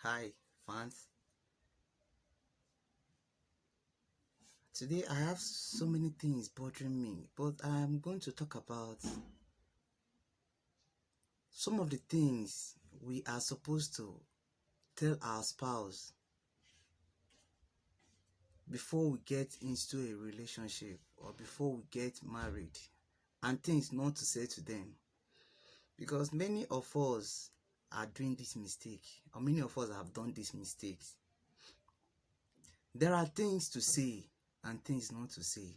Hi, fans. Today I have so many things bothering me, but I'm going to talk about some of the things we are supposed to tell our spouse before we get into a relationship or before we get married, and things not to say to them. Because many of us are doing this mistake, or many of us have done these mistakes. There are things to say and things not to say,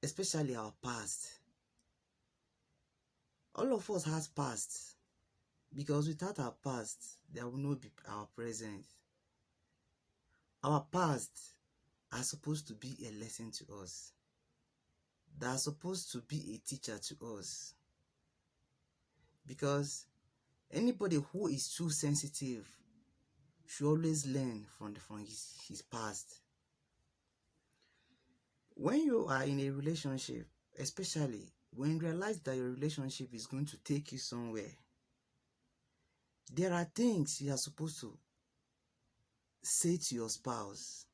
especially our past. All of us has past, because without our past, there will not be our present. Our past are supposed to be a lesson to us. They are supposed to be a teacher to us. Because anybody who is too sensitive should always learn from his past. When you are in a relationship, especially when you realize that your relationship is going to take you somewhere, there are things you are supposed to say to your spouse.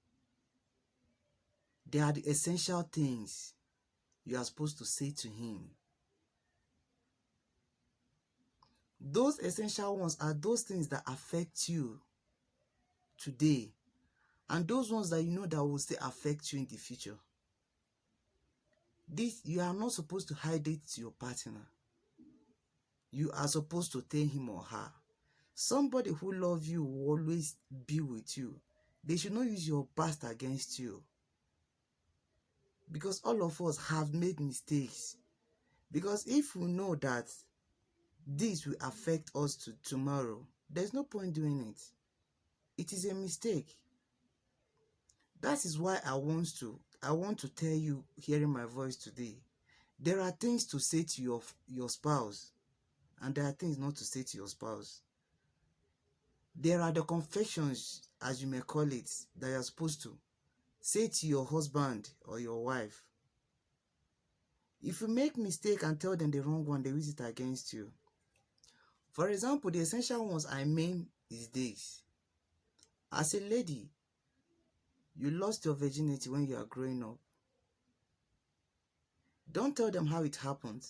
They are the essential things you are supposed to say to him. Those essential ones are those things that affect you today, and those ones that you know that will still affect you in the future. This, you are not supposed to hide it to your partner. You are supposed to tell him or her. Somebody who loves you will always be with you. They should not use your past against you. Because all of us have made mistakes. Because if we know that this will affect us tomorrow, there's no point doing it. It is a mistake. That is why I want to tell you, hearing my voice today, there are things to say to your spouse, and there are things not to say to your spouse. There are the confessions, as you may call it, that you're supposed to say to your husband or your wife. If you make mistake and tell them the wrong one, they use it against you. For example, the essential ones I mean is this. As a lady, you lost your virginity when you are growing up. Don't tell them how it happened.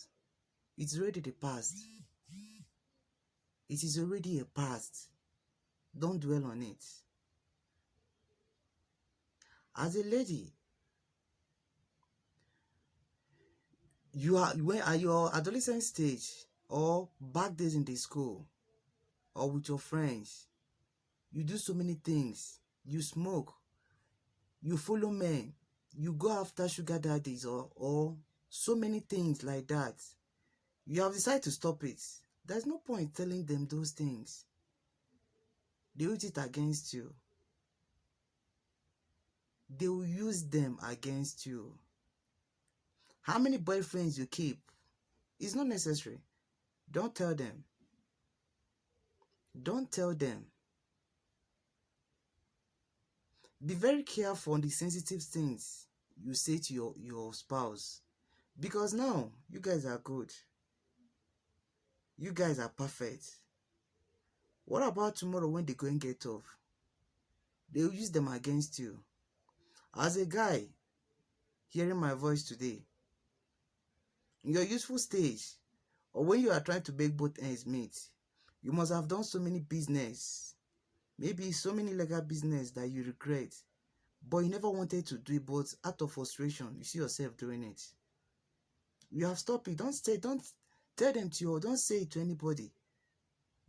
It's already the past. It is already a past. Don't dwell on it. As a lady, you are when at your adolescent stage or back days in the school or with your friends, you do so many things. You smoke, you follow men, you go after sugar daddies or so many things like that. You have decided to stop it. There's no point telling them those things. They use it against you. They will use them against you. How many boyfriends you keep? It's not necessary. Don't tell them. Don't tell them. Be very careful on the sensitive things you say to your spouse. Because now, you guys are good. You guys are perfect. What about tomorrow when they go and get off? They will use them against you. As a guy, hearing my voice today, in your youthful stage, or when you are trying to make both ends meet, you must have done so many business, maybe so many legal business that you regret, but you never wanted to do it, but out of frustration, you see yourself doing it. You have stopped it. Don't tell them to don't say it to anybody.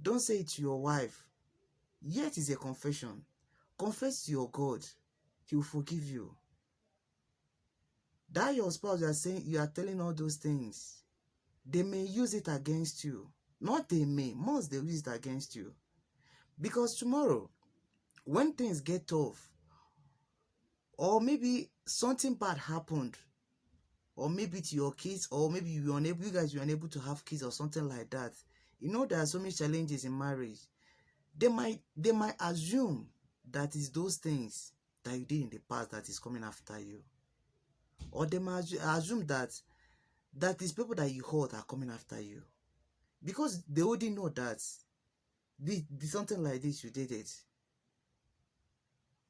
Don't say it to your wife. Yet is a confession. Confess to your God. He will forgive you. That your spouse, you are telling all those things. They may use it against you. Not they may, must they use it against you. Because tomorrow, when things get tough, or maybe something bad happened, or maybe to your kids, or maybe you guys were unable to have kids or something like that. You know, there are so many challenges in marriage. They might assume that is those things that you did in the past that is coming after you. Or they might assume that is people that you hurt are coming after you. Because they already know that Did something like this, you did it.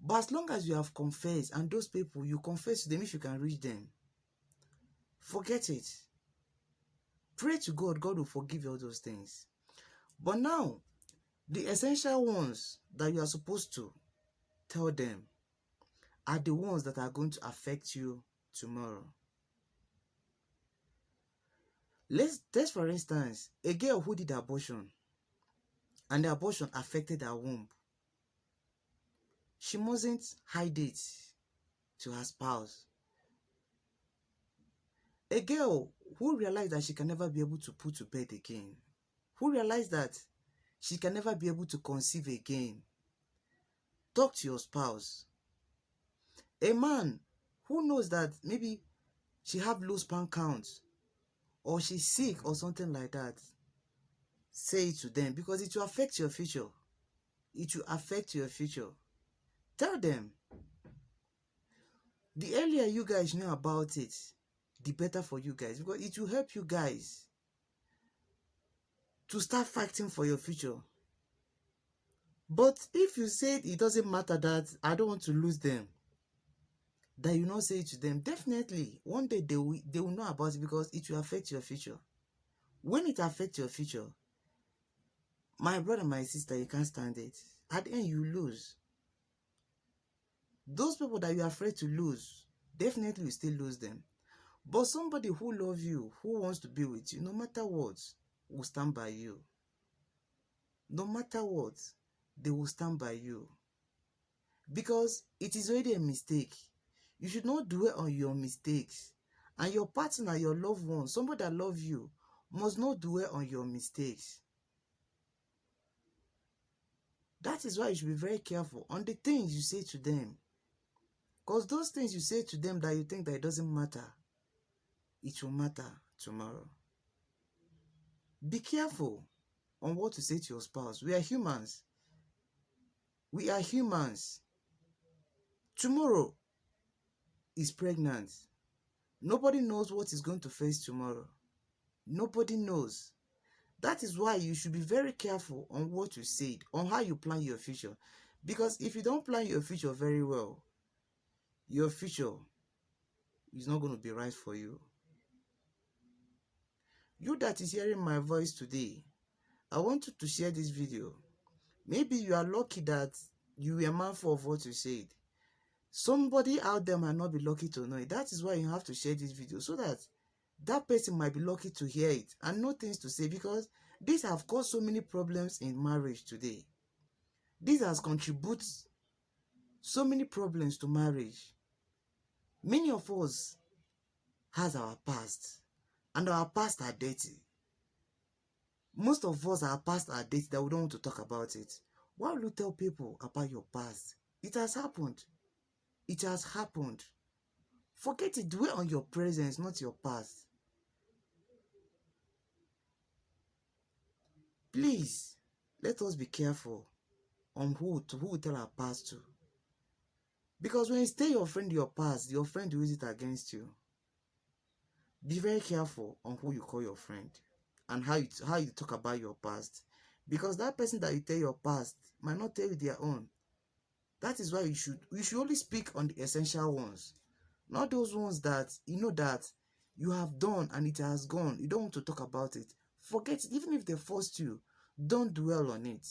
But as long as you have confessed, and those people, you confess to them if you can reach them, forget it. Pray to God, God will forgive you all those things. But now, the essential ones that you are supposed to tell them are the ones that are going to affect you tomorrow. Let's take for instance a girl who did abortion, and the abortion affected her womb. She mustn't hide it to her spouse. A girl who realized that she can never be able to put to bed again, who realized that she can never be able to conceive again, talk to your spouse. A man who knows that maybe she have low sperm count, or she's sick or something like that, say it to them, because it will affect your future. It will affect your future. Tell them. The earlier you guys know about it, the better for you guys, because it will help you guys to start fighting for your future. But if you say it doesn't matter, that I don't want to lose them, that you not say it to them, definitely one day they will know about it, because it will affect your future. When it affects your future, my brother, my sister, you can't stand it. At the end, you lose. Those people that you're afraid to lose, definitely you still lose them. But somebody who loves you, who wants to be with you, no matter what, will stand by you. No matter what, they will stand by you. Because it is already a mistake. You should not dwell on your mistakes. And your partner, your loved one, somebody that loves you, must not dwell on your mistakes. That is why you should be very careful on the things you say to them. Because those things you say to them that you think that it doesn't matter, it will matter tomorrow. Be careful on what to say to your spouse. We are humans. We are humans. Tomorrow is pregnant. Nobody knows what is going to face tomorrow. Nobody knows. That is why you should be very careful on what you say, on how you plan your future. Because if you don't plan your future very well, your future is not going to be right for you. You that is hearing my voice today, I want you to share this video. Maybe you are lucky that you were mindful of what you said. Somebody out there might not be lucky to know it. That is why you have to share this video, so that that person might be lucky to hear it and know things to say, because these have caused so many problems in marriage today. This has contributed so many problems to marriage. Many of us has our past, and our past are dirty. Most of us, our past are dirty that we don't want to talk about it. Why will you tell people about your past? It has happened. It has happened. Forget it. Dwell on your presence, not your past. Please, let us be careful on who we tell our past to. Because when you tell your friend your past, your friend will use it against you. Be very careful on who you call your friend and how you talk about your past. Because that person that you tell your past might not tell you their own. That is why you should only speak on the essential ones. Not those ones that you know that you have done and it has gone. You don't want to talk about it. Forget it. Even if they forced you, don't dwell on it.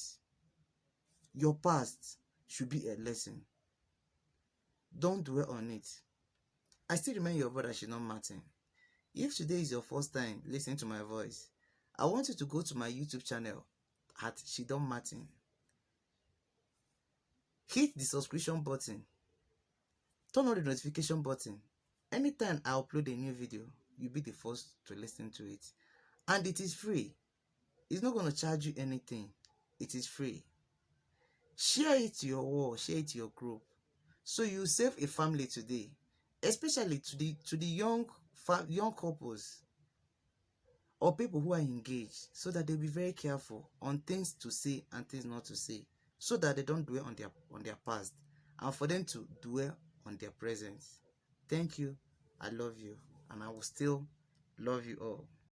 Your past should be a lesson. Don't dwell on it. I still remain your brother, Shidon Martin. If today is your first time listening to my voice, I want you to go to my YouTube channel at Shidon Martin. Hit the subscription button. Turn on the notification button. Anytime I upload a new video, you'll be the first to listen to it. And it is free. It's not going to charge you anything. It is free. Share it to your wall, share it to your group, so you save a family today, especially to the young couples or people who are engaged, so that they'll be very careful on things to say and things not to say, so that they don't dwell on their past, and for them to dwell on their present. Thank you. I love you, and I will still love you all.